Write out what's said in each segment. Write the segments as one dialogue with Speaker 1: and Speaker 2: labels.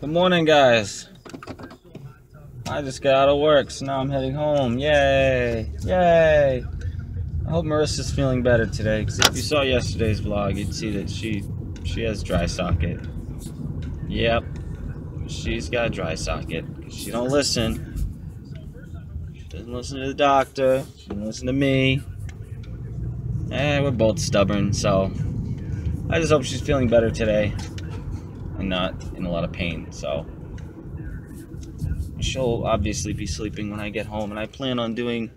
Speaker 1: Good morning, guys. I just got out of work, so now I'm heading home. Yay! Yay! I hope Marissa's feeling better today, because if you saw yesterday's vlog, you'd see that she has dry socket. Yep, she's got a dry socket. She don't listen. She doesn't listen to the doctor. She doesn't listen to me. We're both stubborn, so I just hope she's feeling better today and not in a lot of pain. So she'll obviously be sleeping when I get home, and I plan on doing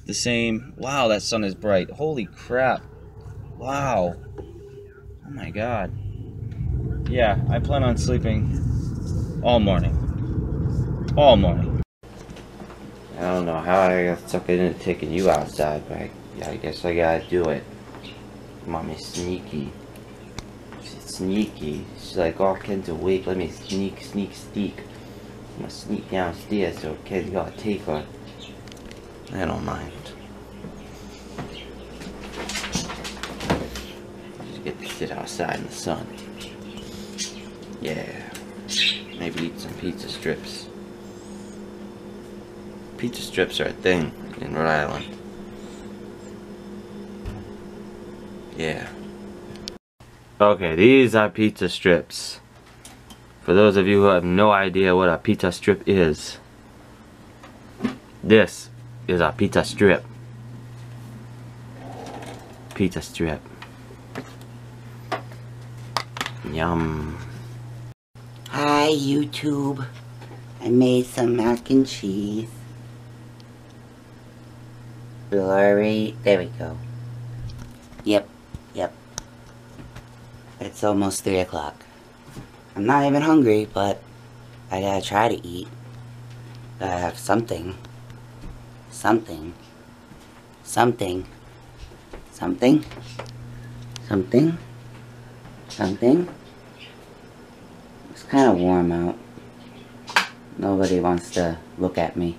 Speaker 1: the same. Wow, that sun is bright. Holy crap. Wow. Oh my god. Yeah, I plan on sleeping all morning. All morning.
Speaker 2: I don't know how I got sucked into taking you outside, but I guess I gotta do it. Mommy's sneaky. She's sneaky. She's like, oh, Ken's awake. Let me sneak. I'm gonna sneak downstairs so Ken's gotta take her. I don't mind. Just get to sit outside in the sun. Yeah. Maybe eat some pizza strips. Pizza strips are a thing in Rhode Island. Yeah. Okay, these are pizza strips. For those of you who have no idea what a pizza strip is, this is a pizza strip. Pizza strip. Yum.
Speaker 3: Hi, YouTube. I made some mac and cheese. Blurry. There we go. Yep. It's almost 3 o'clock. I'm not even hungry, but I gotta try to eat. Gotta have something. Something. It's kind of warm out. Nobody wants to look at me.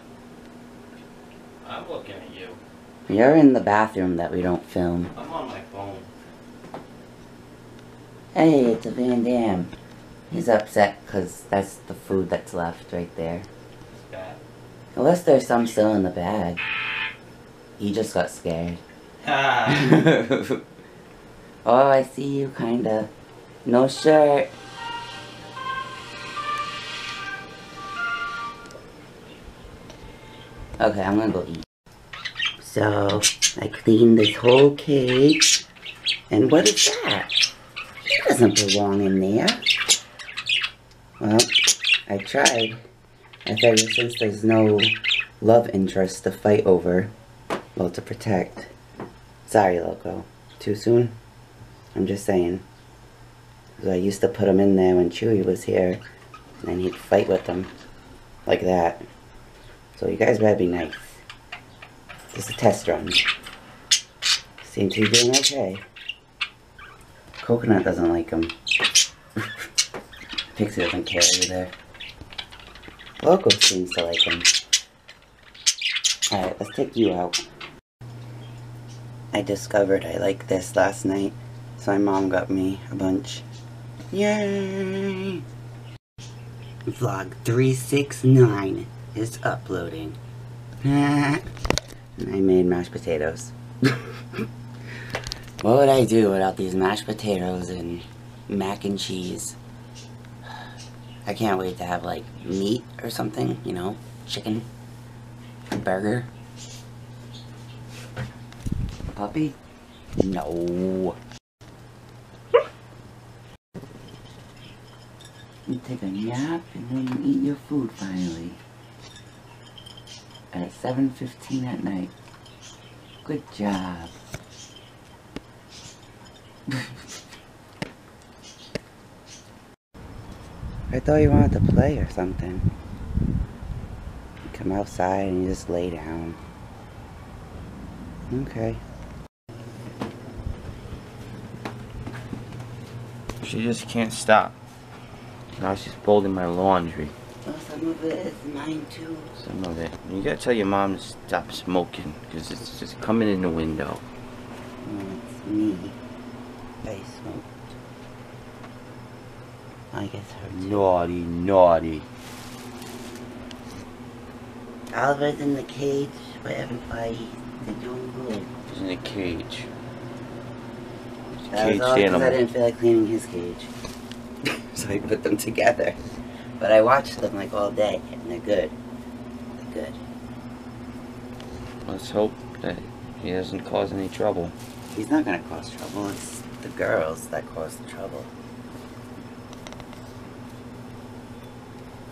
Speaker 1: I'm looking at you.
Speaker 3: You're in the bathroom that we don't film.
Speaker 1: I'm on my phone.
Speaker 3: Hey, it's a Van Dam. He's upset because that's the food that's left right there.
Speaker 1: It's bad.
Speaker 3: Unless there's some still in the bag. He just got scared.
Speaker 1: Ha!
Speaker 3: Oh, I see you, kinda. No shirt. Okay, I'm gonna go eat. So, I cleaned this whole cage. And what is that? It doesn't belong in there. Well, I tried. I figured since there's no love interest to fight over, well, to protect. Sorry, Loco. Too soon? I'm just saying. So I used to put him in there when Chewie was here, and he'd fight with them. Like that. So you guys better be nice. Just a test run. Seems to be doing okay. Coconut doesn't like him. Pixie doesn't care either. Loco seems to like him. Alright, let's take you out. I discovered I liked this last night, so my mom got me a bunch. Yay! Vlog 369 is uploading. And I made mashed potatoes. What would I do without these mashed potatoes and mac and cheese? I can't wait to have like meat or something, you know, chicken, a burger. Puppy? No. You take a nap and then you eat your food finally. At 7:15 at night. Good job. I thought you wanted to play or something. You come outside and you just lay down. Okay.
Speaker 2: She just can't stop. Now she's folding my laundry.
Speaker 3: Well, some of it is mine too.
Speaker 2: Some of it. You gotta tell your mom to stop smoking, because it's just coming in the window.
Speaker 3: Well, it's me. I smoked. I guess her too.
Speaker 2: Naughty, naughty.
Speaker 3: Oliver's in the cage with everybody. They're doing good.
Speaker 2: He's in a cage.
Speaker 3: That was all because I didn't feel like cleaning his cage. So I put them together. But I watched them like all day, and they're good. They're good.
Speaker 2: Let's hope that he doesn't cause any trouble.
Speaker 3: He's not gonna cause trouble. It's the girls that cause the trouble.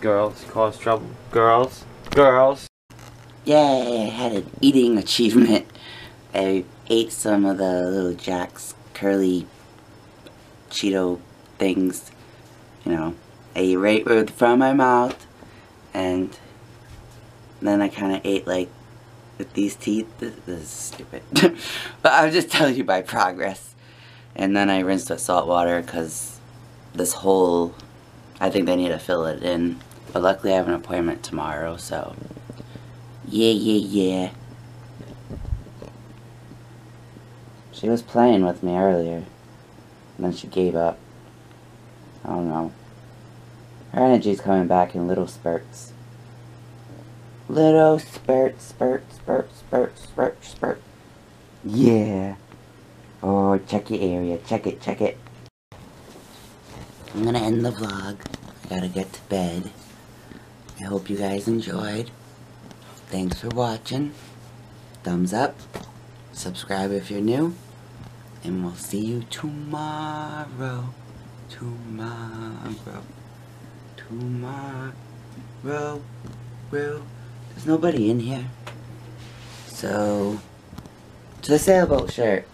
Speaker 2: Girls cause trouble. Girls. Girls.
Speaker 3: Yay! I had an eating achievement. I ate some of the little Jack's curly Cheeto things. You know, I ate right from my mouth, and then I kind of ate like with these teeth. This is stupid. But I'm just telling you my progress. And then I rinsed with salt water because this hole, I think they need to fill it in. But luckily I have an appointment tomorrow, so yeah. She was playing with me earlier, and then she gave up. I don't know. Her energy's coming back in little spurts. Little spurts. Yeah. Oh, check your area. Check it. I'm gonna end the vlog. I gotta get to bed. I hope you guys enjoyed. Thanks for watching. Thumbs up. Subscribe if you're new. And we'll see you tomorrow. There's nobody in here. So, it's a sailboat shirt.